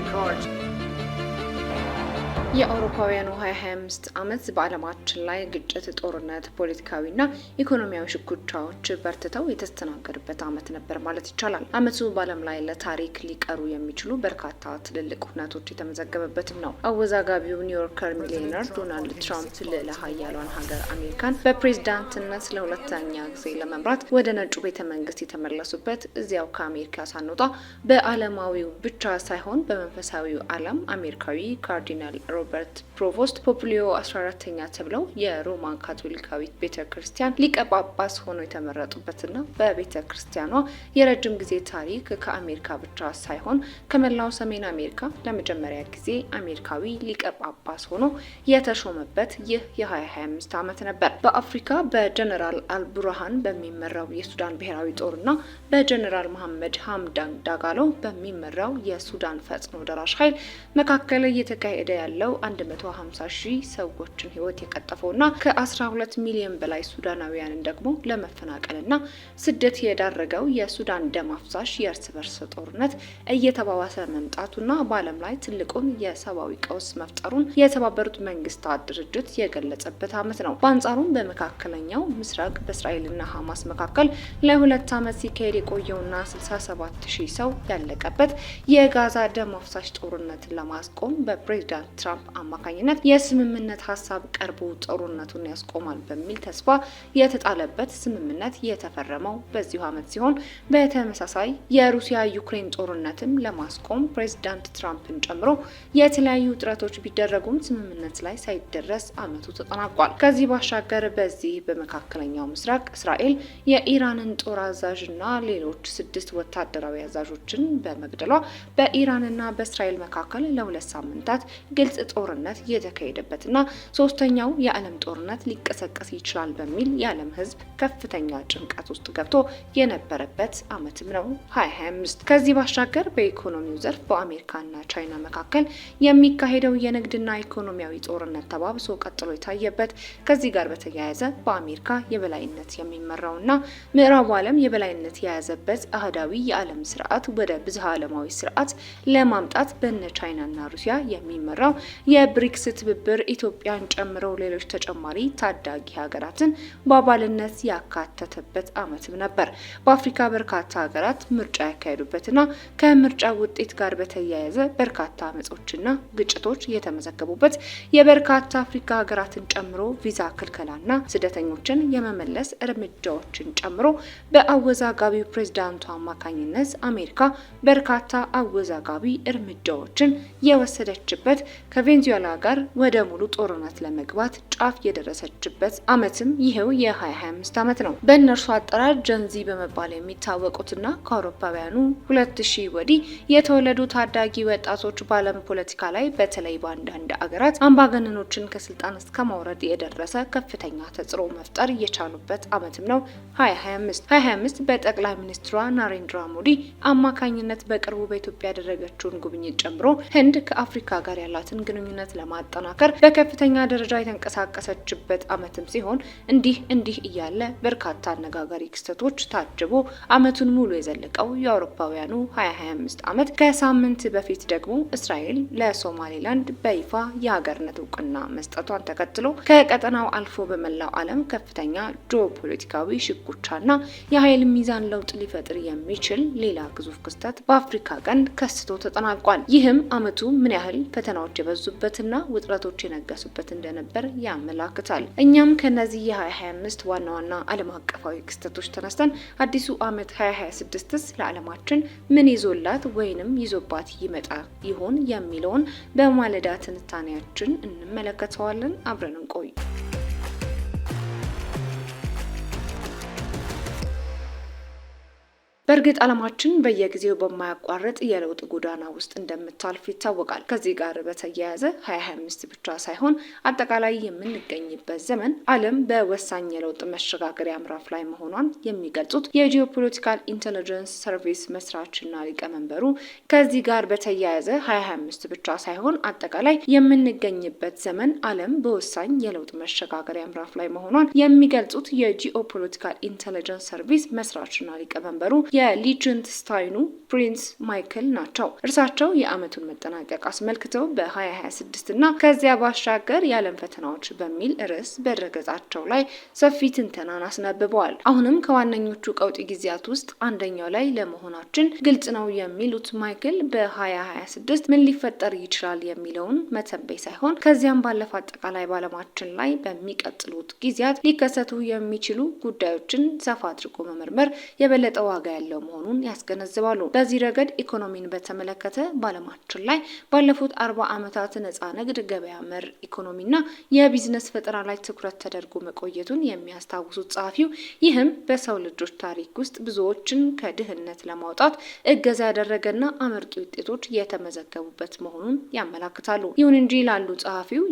the cards. የአውሮፓውያኑ 2025 ዓመት በዓለማችን ላይ ግጭት፣ ጦርነት፣ ፖለቲካዊና ኢኮኖሚያዊ ሽኩቻዎች በርትተው የተስተናገዱበት ዓመት ነበር ማለት ይቻላል። ዓመቱ በዓለም ላይ ለታሪክ ሊቀሩ የሚችሉ በርካታ ትልልቅ ሁነቶች የተመዘገበበትም ነው። አወዛጋቢው ኒውዮርከር ሚሊዮነር ዶናልድ ትራምፕ ልዕለ ኃያሏን ሀገር አሜሪካን በፕሬዝዳንትነት ለሁለተኛ ጊዜ ለመምራት ወደ ነጩ ቤተ መንግስት የተመለሱበት፣ እዚያው ከአሜሪካ ሳንወጣ በዓለማዊው ብቻ ሳይሆን በመንፈሳዊው ዓለም አሜሪካዊ ካርዲናል ሮበርት ፕሮቮስት ፖፑሊዮ 14ኛ ተብለው የሮማን ካቶሊካዊት ቤተክርስቲያን ሊቀ ጳጳስ ሆነው የተመረጡበትና በቤተክርስቲያኗ የረጅም ጊዜ ታሪክ ከአሜሪካ ብቻ ሳይሆን ከመላው ሰሜን አሜሪካ ለመጀመሪያ ጊዜ አሜሪካዊ ሊቀ ጳጳስ ሆኖ የተሾመበት ይህ የ2025 ዓመት ነበር። በአፍሪካ በጀነራል አልቡርሃን በሚመራው የሱዳን ብሔራዊ ጦርና በጀነራል መሐመድ ሐምዳን ዳጋሎ በሚመራው የሱዳን ፈጥኖ ደራሽ ኃይል መካከል እየተካሄደ ያለው 150,000 ሰዎችን ህይወት የቀጠፈውና ከ12 ሚሊዮን በላይ ሱዳናውያንን ደግሞ ለመፈናቀልና ስደት የዳረገው የሱዳን ደም አፍሳሽ የእርስ በርስ ጦርነት እየተባባሰ መምጣቱና በዓለም ላይ ትልቁን የሰብአዊ ቀውስ መፍጠሩን የተባበሩት መንግስታት ድርጅት የገለጸበት ዓመት ነው። በአንጻሩም በመካከለኛው ምስራቅ በእስራኤልና ሐማስ መካከል ለ2 ዓመት ሲካሄድ የቆየውና 67,000 ሰው ያለቀበት የጋዛ ደም አፍሳሽ ጦርነትን ለማስቆም በፕሬዝዳንት ትራምፕ አማካኝነት የስምምነት ሀሳብ ቀርቦ ጦርነቱን ያስቆማል በሚል ተስፋ የተጣለበት ስምምነት የተፈረመው በዚሁ ዓመት ሲሆን በተመሳሳይ የሩሲያ ዩክሬን ጦርነትን ለማስቆም ፕሬዝዳንት ትራምፕን ጨምሮ የተለያዩ ጥረቶች ቢደረጉም ስምምነት ላይ ሳይደረስ ዓመቱ ተጠናቋል። ከዚህ ባሻገር በዚህ በመካከለኛው ምስራቅ እስራኤል የኢራንን ጦር አዛዥና ሌሎች 6 ወታደራዊ አዛዦችን በመግደሏ በኢራንና በእስራኤል መካከል ለ2 ሳምንታት ግልጽ ጦርነት የተካሄደበትና ሶስተኛው የዓለም ጦርነት ሊቀሰቀስ ይችላል በሚል የዓለም ሕዝብ ከፍተኛ ጭንቀት ውስጥ ገብቶ የነበረበት ዓመትም ነው 2025። ከዚህ ባሻገር በኢኮኖሚው ዘርፍ በአሜሪካና ቻይና መካከል የሚካሄደው የንግድና ኢኮኖሚያዊ ጦርነት ተባብሶ ቀጥሎ የታየበት፣ ከዚህ ጋር በተያያዘ በአሜሪካ የበላይነት የሚመራውና ምዕራቡ ዓለም የበላይነት የያዘበት አህዳዊ የዓለም ስርዓት ወደ ብዝሃ ዓለማዊ ስርዓት ለማምጣት በነ ቻይናና ሩሲያ የሚመራው የብሪክስ ትብብር ኢትዮጵያን ጨምሮ ሌሎች ተጨማሪ ታዳጊ ሀገራትን በአባልነት ያካተተበት ዓመትም ነበር። በአፍሪካ በርካታ ሀገራት ምርጫ ያካሄዱበትና ከምርጫ ውጤት ጋር በተያያዘ በርካታ አመጾችና ግጭቶች የተመዘገቡበት፣ የበርካታ አፍሪካ ሀገራትን ጨምሮ ቪዛ ክልከላና ስደተኞችን የመመለስ እርምጃዎችን ጨምሮ በአወዛጋቢው ፕሬዝዳንቱ አማካኝነት አሜሪካ በርካታ አወዛጋቢ እርምጃዎችን የወሰደችበት ከቬንዙዌላ ጋር ወደ ሙሉ ጦርነት ለመግባት ጫፍ የደረሰችበት ዓመትም ይሄው የ2025 ዓመት ነው። በእነርሱ አጠራር ጀንዚ በመባል የሚታወቁትና ከአውሮፓውያኑ 2000 ወዲህ የተወለዱ ታዳጊ ወጣቶች በዓለም ፖለቲካ ላይ በተለይ በአንዳንድ አገራት አምባገነኖችን ከስልጣን እስከ ማውረድ የደረሰ ከፍተኛ ተጽዕኖ መፍጠር የቻሉበት ዓመትም ነው 2025። 2025 በጠቅላይ ሚኒስትሯ ናሬንድራ ሞዲ አማካኝነት በቅርቡ በኢትዮጵያ ያደረገችውን ጉብኝት ጨምሮ ህንድ ከአፍሪካ ጋር ያላትን ግንኙነት ለማጠናከር በከፍተኛ ደረጃ የተንቀሳቀሰችበት ዓመትም ሲሆን እንዲህ እያለ በርካታ አነጋጋሪ ክስተቶች ታጅቦ ዓመቱን ሙሉ የዘለቀው የአውሮፓውያኑ 2025 ዓመት ከሳምንት በፊት ደግሞ እስራኤል ለሶማሌላንድ በይፋ የሀገርነት እውቅና መስጠቷን ተከትሎ ከቀጠናው አልፎ በመላው ዓለም ከፍተኛ ጂኦፖለቲካዊ ሽኩቻና የኃይል ሚዛን ለውጥ ሊፈጥር የሚችል ሌላ ግዙፍ ክስተት በአፍሪካ ቀንድ ከስቶ ተጠናቋል። ይህም ዓመቱ ምን ያህል ፈተናዎች የበዙበትና ውጥረቶች የነገሱበት እንደነበር ያመላክታል። እኛም ከነዚህ የ2025 ዋና ዋና ዓለም አቀፋዊ ክስተቶች ተነስተን አዲሱ ዓመት 2026ስ ለዓለማችን ምን ይዞላት ወይንም ይዞባት ይመጣ ይሆን የሚለውን በማለዳ ትንታኔያችን እንመለከተዋለን። አብረን እንቆይ። በእርግጥ ዓለማችን በየጊዜው በማያቋርጥ የለውጥ ጎዳና ውስጥ እንደምታልፍ ይታወቃል። ከዚህ ጋር በተያያዘ 2025 ብቻ ሳይሆን አጠቃላይ የምንገኝበት ዘመን ዓለም በወሳኝ የለውጥ መሸጋገሪያ ምዕራፍ ላይ መሆኗን የሚገልጹት የጂኦፖለቲካል ኢንተለጀንስ ሰርቪስ መስራችና ሊቀመንበሩ ከዚህ ጋር በተያያዘ 2025 ብቻ ሳይሆን አጠቃላይ የምንገኝበት ዘመን ዓለም በወሳኝ የለውጥ መሸጋገሪያ ምዕራፍ ላይ መሆኗን የሚገልጹት የጂኦፖለቲካል ኢንተለጀንስ ሰርቪስ መስራችና ሊቀመንበሩ የሊችንትስታይኑ ፕሪንስ ማይክል ናቸው። እርሳቸው የዓመቱን መጠናቀቅ አስመልክተው በ2026 እና ከዚያ ባሻገር የዓለም ፈተናዎች በሚል ርዕስ በድረገጻቸው ላይ ሰፊ ትንተናን አስነብበዋል። አሁንም ከዋነኞቹ ቀውጢ ጊዜያት ውስጥ አንደኛው ላይ ለመሆናችን ግልጽ ነው የሚሉት ማይክል በ2026 ምን ሊፈጠር ይችላል የሚለውን መተንበይ ሳይሆን ከዚያም ባለፈ አጠቃላይ በዓለማችን ላይ በሚቀጥሉት ጊዜያት ሊከሰቱ የሚችሉ ጉዳዮችን ሰፋ አድርጎ መመርመር የበለጠ ዋጋ ያለው መሆኑን ያስገነዝባሉ። በዚህ ረገድ ኢኮኖሚን በተመለከተ በዓለማችን ላይ ባለፉት 40 ዓመታት ነፃ ንግድ፣ ገበያ መር ኢኮኖሚና የቢዝነስ ፈጠራ ላይ ትኩረት ተደርጎ መቆየቱን የሚያስታውሱት ጸሐፊው ይህም በሰው ልጆች ታሪክ ውስጥ ብዙዎችን ከድህነት ለማውጣት እገዛ ያደረገና አመርቂ ውጤቶች የተመዘገቡበት መሆኑን ያመላክታሉ። ይሁን እንጂ ላሉ ጸሐፊው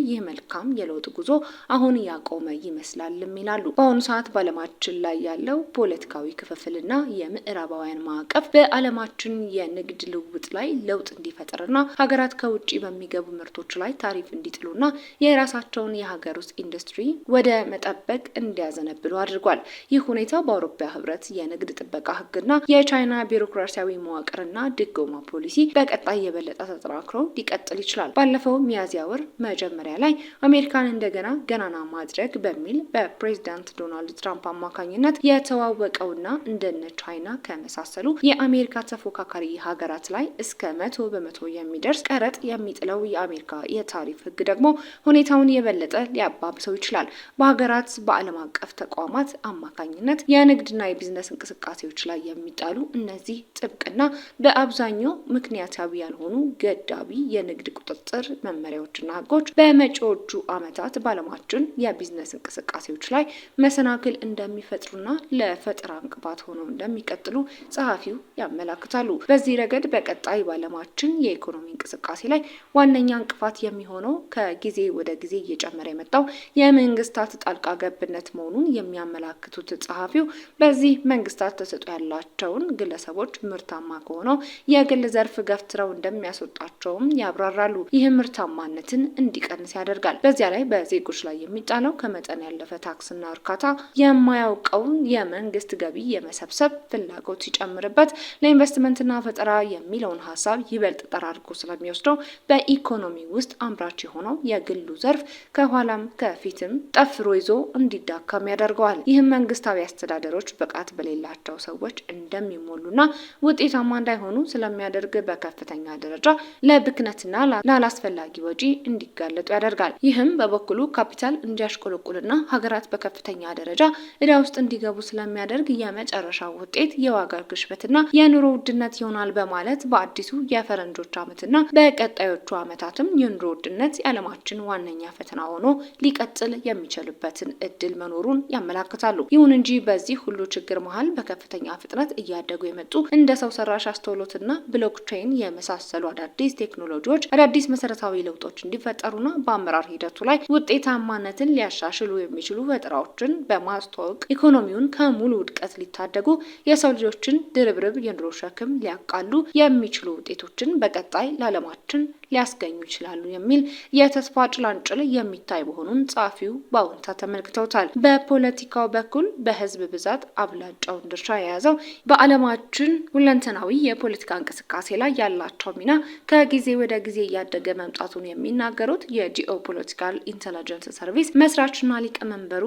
ይህ መልካም የለውጥ ጉዞ አሁን ያቆመ ይመስላልም ይላሉ። በአሁኑ ሰዓት በዓለማችን ላይ ያለው ፖለቲካዊ ክፍፍልና የምዕራባውያን ማዕቀፍ በዓለማችን የንግድ ልውውጥ ላይ ለውጥ እንዲፈጠርና ሀገራት ከውጭ በሚገቡ ምርቶች ላይ ታሪፍ እንዲጥሉና የራሳቸውን የሀገር ውስጥ ኢንዱስትሪ ወደ መጠበቅ እንዲያዘነብሉ አድርጓል። ይህ ሁኔታ በአውሮፓ ህብረት የንግድ ጥበቃ ህግና የቻይና ቢሮክራሲያዊ መዋቅርና ድጎማ ፖሊሲ በቀጣይ የበለጠ ተጠናክሮ ሊቀጥል ይችላል። ባለፈው ሚያዝያ ወር መጀመሪያ ላይ አሜሪካን እንደገና ገናና ማድረግ በሚል በፕሬዝዳንት ዶናልድ ትራምፕ አማካኝነት የተዋወቀውና እንደነ ቻይና ከመሳሰሉ የአሜሪካ ተፎካካሪ ሀገራት ላይ እስከ 100% የሚደርስ ቀረጥ የሚጥለው የአሜሪካ የታሪፍ ህግ ደግሞ ሁኔታውን የበለጠ ሊያባብሰው ይችላል። በሀገራት በዓለም አቀፍ ተቋማት አማካኝነት የንግድና የቢዝነስ እንቅስቃሴዎች ላይ የሚጣሉ እነዚህ ጥብቅና በአብዛኛው ምክንያታዊ ያልሆኑ ገዳቢ የንግድ ቁጥጥር መመሪያዎችና ህጎች በመጪዎቹ ዓመታት በዓለማችን የቢዝነስ እንቅስቃሴዎች ላይ መሰናክል እንደሚፈጥሩና ለፈጠራ እንቅፋት ሆነው እንደሚቀጥሉ ጸሐፊው ያመላክታሉ። በዚህ ረገድ በቀጣይ በዓለማችን የኢኮኖሚ እንቅስቃሴ ላይ ዋነኛ እንቅፋት የሚሆነው ከጊዜ ወደ ጊዜ እየጨመረ የመጣው የመንግስታት ጣልቃ ገብነት መሆኑን የሚያመላክቱት ጸሐፊው በዚህ መንግስታት ተሰጥኦ ያላቸውን ግለሰቦች ምርታማ ከሆነው የግል ዘርፍ ገፍትረው እንደሚያስወጣቸውም ያብራራሉ። ይህም ምርታማነትን እንዲቀንስ ያደርጋል። በዚያ ላይ በዜጎች ላይ የሚጣለው ከመጠን ያለፈ ታክስና እርካታ የማያውቀውን የመንግስት ገቢ የመሰብሰብ ፍላጎት ሲጨምርበት ለኢንቨስትመንትና ፈጠራ የሚለውን ሀሳብ ይበልጥ ጠራርጎ ስለሚወስደው በኢኮኖሚ ውስጥ አምራች የሆነው የግሉ ዘርፍ ከኋላም ከፊትም ጠፍሮ ይዞ እንዲዳከም ያደርገዋል። ይህም መንግስታዊ አስተዳደሮች ብቃት በሌላቸው ሰዎች እንደሚሞሉና ውጤታማ እንዳይሆኑ ስለሚያደርግ በከፍተኛ ደረጃ ለብክነትና ላላስፈላጊ ወጪ እንዲጋለጡ ያደርጋል። ይህም በበኩሉ ካፒታል እንዲያሽቆለቁልና ሀገራት በከፍተኛ ደረጃ ዕዳ ውስጥ እንዲገቡ ስለሚያደርግ የመጨረሻው ውጤት የዋጋ ግሽበትና የኑሮ ውድነት ይሆናል በማለት በአዲሱ የፈረንጆች ዓመትና በቀጣዮቹ ዓመታትም የኑሮ ውድነት የዓለማችን ዋነኛ ፈተና ሆኖ ሊቀጥል የሚችልበትን እድል መኖሩን ያመላክታሉ። ይሁን እንጂ በዚህ ሁሉ ችግር መሃል በከፍተኛ ፍጥነት እያደጉ የመጡ እንደ ሰው ሰራሽ አስተውሎትና ብሎክቼን የመሳሰሉ አዳዲስ ቴክኖሎጂዎች አዳዲስ መሰረታዊ ለውጦች እንዲፈጠሩና በአመራር ሂደቱ ላይ ውጤታማነትን ሊያሻሽሉ የሚችሉ ፈጠራዎችን በማስተዋወቅ ኢኮኖሚውን ከሙሉ ውድቀት ሊታደጉ የሰው ልጆችን ድርብርብ የኑሮ ሸክም ሊያቃሉ የሚችሉ ውጤቶችን በቀጣይ ለዓለማችን ሊያስገኙ ይችላሉ የሚል የተስፋ ጭላንጭል የሚታይ መሆኑን ጸሐፊው በአዎንታ ተመልክተውታል። በፖለቲካው በኩል በህዝብ ብዛት አብላጫውን ድርሻ የያዘው በዓለማችን ሁለንተናዊ የፖለቲካ እንቅስቃሴ ላይ ያላቸው ሚና ከጊዜ ወደ ጊዜ እያደገ መምጣቱን የሚናገሩት የጂኦ ፖለቲካል ኢንተለጀንስ ሰርቪስ መስራችና ሊቀመንበሩ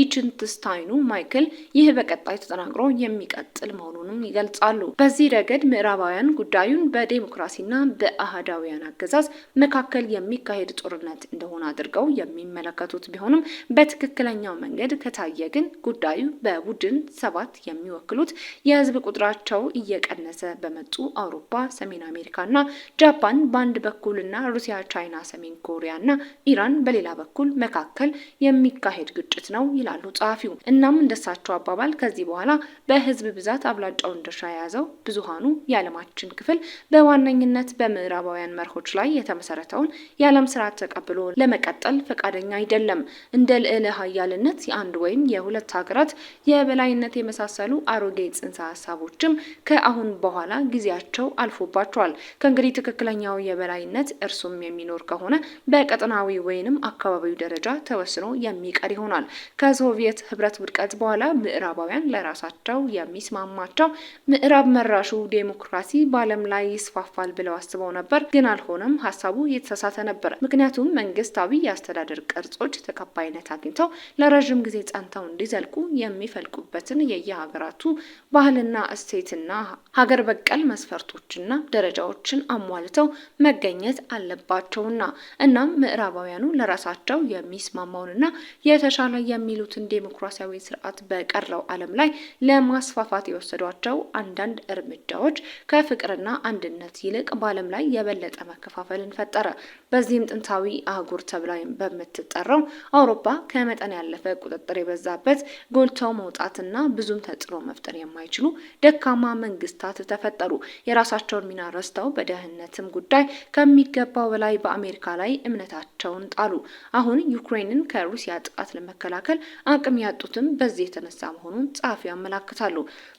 የሊችንትስታይኑ ማይክል ይህ በቀጣይ ተጠናክሮ የሚቀጥል መሆኑንም ይገልጻሉ። በዚህ ረገድ ምዕራባውያን ጉዳዩን በዴሞክራሲና በአህዳውያን አገዛዝ መካከል የሚካሄድ ጦርነት እንደሆነ አድርገው የሚመለከቱት ቢሆንም በትክክለኛው መንገድ ከታየ ግን ጉዳዩ በቡድን 7 የሚወክሉት የህዝብ ቁጥራቸው እየቀነሰ በመጡ አውሮፓ፣ ሰሜን አሜሪካና ጃፓን በአንድ በኩልና ሩሲያ፣ ቻይና፣ ሰሜን ኮሪያና ኢራን በሌላ በኩል መካከል የሚካሄድ ግጭት ነው ይላሉ ጸሐፊው። እናም እንደሳቸው አባባል ከዚህ በኋላ በህዝብ ብዛት አብላጫውን ድርሻ የያዘው ብዙሃኑ የዓለማችን ክፍል በዋነኝነት በምዕራባውያን መርሆች ላይ የተመሰረተውን የዓለም ስርዓት ተቀብሎ ለመቀጠል ፈቃደኛ አይደለም። እንደ ልዕለ ኃያልነት የአንድ ወይም የሁለት ሀገራት የበላይነት የመሳሰሉ አሮጌ ጽንሰ ሀሳቦችም ከአሁን በኋላ ጊዜያቸው አልፎባቸዋል። ከእንግዲህ ትክክለኛው የበላይነት እርሱም የሚኖር ከሆነ በቀጠናዊ ወይንም አካባቢው ደረጃ ተወስኖ የሚቀር ይሆናል። ከሶቪየት ህብረት ውድቀት በኋላ ምዕራባውያን ለራሳቸው የሚስማማቸው ምዕራብ መራሹ ዴሞክራሲ በዓለም ላይ ይስፋፋል ብለው አስበው ነበር፣ ግን አልሆነም። ሀሳቡ የተሳሳተ ነበር። ምክንያቱም መንግስታዊ የአስተዳደር ቅርጾች ተቀባይነት አግኝተው ለረዥም ጊዜ ጸንተው እንዲዘልቁ የሚፈልቁበትን የየሀገራቱ ባህልና እሴትና ሀገር በቀል መስፈርቶችና ደረጃዎችን አሟልተው መገኘት አለባቸውና እናም ምዕራባውያኑ ለራሳቸው የሚስማማውንና የተሻለ የሚሉትን ዴሞክራሲያዊ ስርዓት በቀረው ዓለም ላይ ለማስፋፋት የወሰዷቸው አንዳንድ እርምጃዎች ከፍቅርና አንድነት ይልቅ በዓለም ላይ የበለጠ መከፋፈልን ፈጠረ። በዚህም ጥንታዊ አህጉር ተብላ በምትጠራው አውሮፓ ከመጠን ያለፈ ቁጥጥር የበዛበት ጎልተው መውጣትና ብዙም ተጽዕኖ መፍጠር የማይችሉ ደካማ መንግስታት ተፈጠሩ። የራሳቸውን ሚና ረስተው በደህንነትም ጉዳይ ከሚገባው በላይ በአሜሪካ ላይ እምነታቸውን ጣሉ። አሁን ዩክሬንን ከሩሲያ ጥቃት ለመከላከል አቅም ያጡትም በዚህ የተነሳ መሆኑን ጸሐፊ ያመላክታሉ።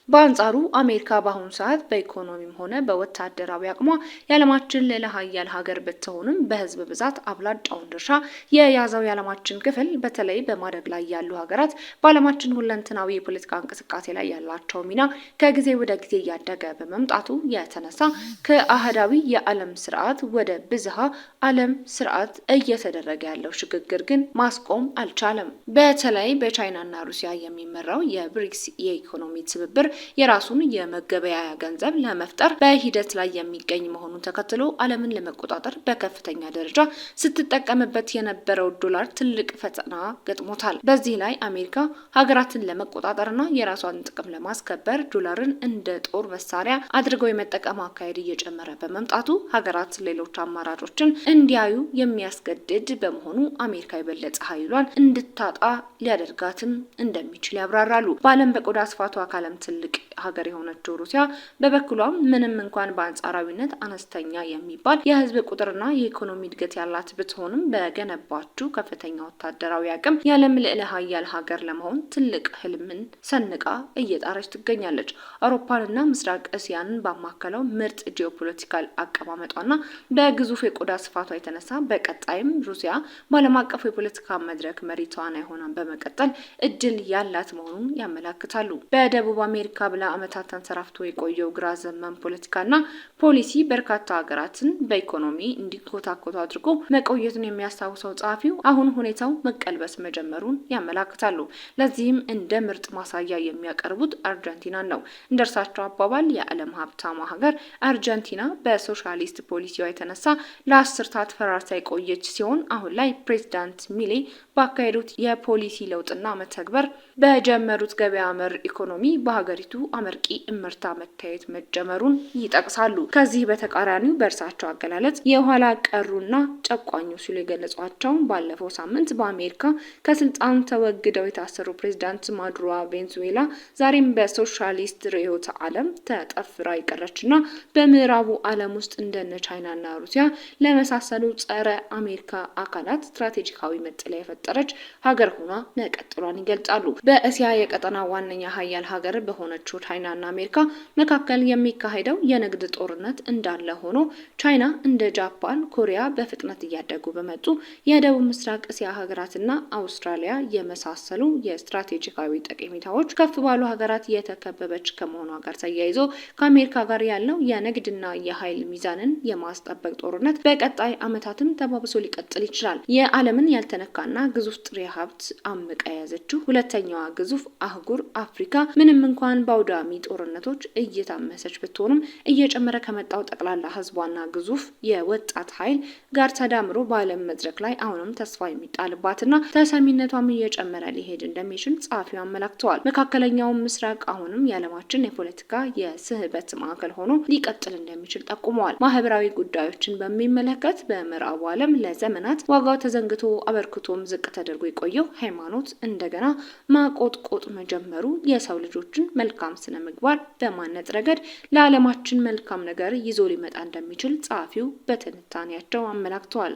በአንጻሩ አሜሪካ በአሁኑ ሰዓት በኢኮኖሚም ሆነ በወታደራዊ አቅሟ የዓለማችን ልዕለ ኃያል ሀገር ብትሆንም በህዝብ ብዛት አብላጫውን ድርሻ የያዘው የዓለማችን ክፍል በተለይ በማደግ ላይ ያሉ ሀገራት በዓለማችን ሁለንተናዊ የፖለቲካ እንቅስቃሴ ላይ ያላቸው ሚና ከጊዜ ወደ ጊዜ እያደገ በመምጣቱ የተነሳ ከአህዳዊ የዓለም ስርዓት ወደ ብዝሃ ዓለም ስርዓት እየተደረገ ያለው ሽግግር ግን ማስቆም አልቻለም። በተለይ በቻይናና ሩሲያ የሚመራው የብሪክስ የኢኮኖሚ ትብብር የራሱን የመገበያያ ገንዘብ ለመፍጠር በሂደት ላይ የሚገኝ መሆኑን ተከትሎ ዓለምን ለመቆጣጠር በከፍተኛ ደረጃ ስትጠቀምበት የነበረው ዶላር ትልቅ ፈተና ገጥሞታል። በዚህ ላይ አሜሪካ ሀገራትን ለመቆጣጠርና የራሷን ጥቅም ለማስከበር ዶላርን እንደ ጦር መሳሪያ አድርገው የመጠቀም አካሄድ እየጨመረ በመምጣቱ ሀገራት ሌሎች አማራጮችን እንዲያዩ የሚያስገድድ በመሆኑ አሜሪካ የበለጠ ኃይሏን እንድታጣ ሊያደርጋትም እንደሚችል ያብራራሉ። በዓለም በቆዳ ስፋቷ ከዓለም ትልቅ ሀገር የሆነችው ሩሲያ በበኩሏ ምንም እንኳን በአንጻራዊነት አነስተኛ የሚባል የህዝብ ቁጥርና የኢኮኖሚ እድገት ያላት ብትሆንም በገነባችው ከፍተኛ ወታደራዊ አቅም የዓለም ልዕለ ኃያል ሀገር ለመሆን ትልቅ ህልምን ሰንቃ እየጣረች ትገኛለች። አውሮፓንና ምስራቅ እስያንን ባማከለው ምርጥ ጂኦፖለቲካል አቀማመጧና በግዙፍ የቆዳ ስፋቷ የተነሳ በቀጣይም ሩሲያ በዓለም አቀፉ የፖለቲካ መድረክ መሪ ተዋናይ ሆና በመቀጠል እድል ያላት መሆኑን ያመላክታሉ። በደቡብ አሜሪካ ብላ ዓመታት ተንሰራፍቶ የቆየው ግራ ዘመም ፖለቲካና ፖሊሲ በርካታ ሀገራትን በኢኮኖሚ እንዲኮታኮቱ አድርጎ መቆየቱን የሚያስታውሰው ጸሐፊው አሁን ሁኔታው መቀልበስ መጀመሩን ያመላክታሉ። ለዚህም እንደ ምርጥ ማሳያ የሚያቀርቡት አርጀንቲናን ነው። እንደ እርሳቸው አባባል የዓለም ሀብታማ ሀገር አርጀንቲና በሶሻሊስት ፖሊሲዋ የተነሳ ለአስርታት ፈራርሳ የቆየች ሲሆን አሁን ላይ ፕሬዚዳንት ሚሌ ባካሄዱት የፖሊሲ ለውጥና መተግበር በጀመሩት ገበያ መር ኢኮኖሚ በሀገሪቱ አመርቂ እምርታ መታየት መጀመሩን ይጠቅሳሉ። ከዚህ በተቃራኒው በእርሳቸው አገላለጽ የኋላ ቀሩና ጨቋኙ ሲሉ የገለጿቸው ባለፈው ሳምንት በአሜሪካ ከስልጣን ተወግደው የታሰሩ ፕሬዚዳንት ማዱሮ ቬንዙዌላ ዛሬም በሶሻሊስት ርዕዮተ ዓለም ተጠፍራ የቀረችና በምዕራቡ ዓለም ውስጥ እንደነ ቻይናና ሩሲያ ለመሳሰሉ ጸረ አሜሪካ አካላት ስትራቴጂካዊ መጠለያ የፈጠረች ሀገር ሆና መቀጠሏን ይገልጻሉ። በእስያ የቀጠና ዋነኛ ሀያል ሀገር በሆነችው ቻይናና አሜሪካ መካከል የሚካሄደው የንግድ ጦርነት እንዳለ ሆኖ ቻይና እንደ ጃፓን፣ ኮሪያ በፍጥነት እያደጉ በመጡ የደቡብ ምስራቅ እስያ ሀገራትና አውስትራሊያ የመሳሰሉ የስትራቴጂካዊ ጠቀሜታዎች ከፍ ባሉ ሀገራት የተከበበች ከመሆኗ ጋር ተያይዞ ከአሜሪካ ጋር ያለው የንግድና የኃይል ሚዛንን የማስጠበቅ ጦርነት በቀጣይ ዓመታትም ተባብሶ ሊቀጥል ይችላል። የዓለምን ያልተነካና ግዙፍ ጥሬ ሀብት አምቃ የያዘችው ሁለተኛዋ ግዙፍ አህጉር አፍሪካ ምንም እንኳን በአውዳሚ ጦርነቶች እየታመሰች ብትሆንም እየጨመረ ከመጣው ጠቅላላ ህዝቧና ግዙፍ የወጣት ኃይል ጋር ተዳምሮ በዓለም መድረክ ላይ አሁንም ተስፋ የሚጣልባትና ተሰሚነቷም እየጨመረ ሊሄድ እንደሚችል ጸሐፊው አመላክተዋል። መካከለኛው ምስራቅ አሁንም የዓለማችን የፖለቲካ የስህበት ማዕከል ሆኖ ሊቀጥል እንደሚችል ጠቁመዋል። ማህበራዊ ጉዳዮችን በሚመለከት በምዕራቡ ዓለም ለዘመናት ዋጋው ተዘንግቶ አበርክቶም ዝቅ ዝቅ ተደርጎ የቆየው ሃይማኖት እንደገና ማቆጥቆጥ መጀመሩ የሰው ልጆችን መልካም ስነ ምግባር በማነጽ ረገድ ለዓለማችን መልካም ነገር ይዞ ሊመጣ እንደሚችል ጸሐፊው በትንታኔያቸው አመላክተዋል።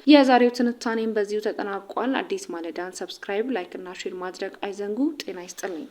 የዛሬው ትንታኔም በዚሁ ተጠናቋል። አዲስ ማለዳን ሰብስክራይብ፣ ላይክ እና ሼር ማድረግ አይዘንጉ። ጤና ይስጥልኝ።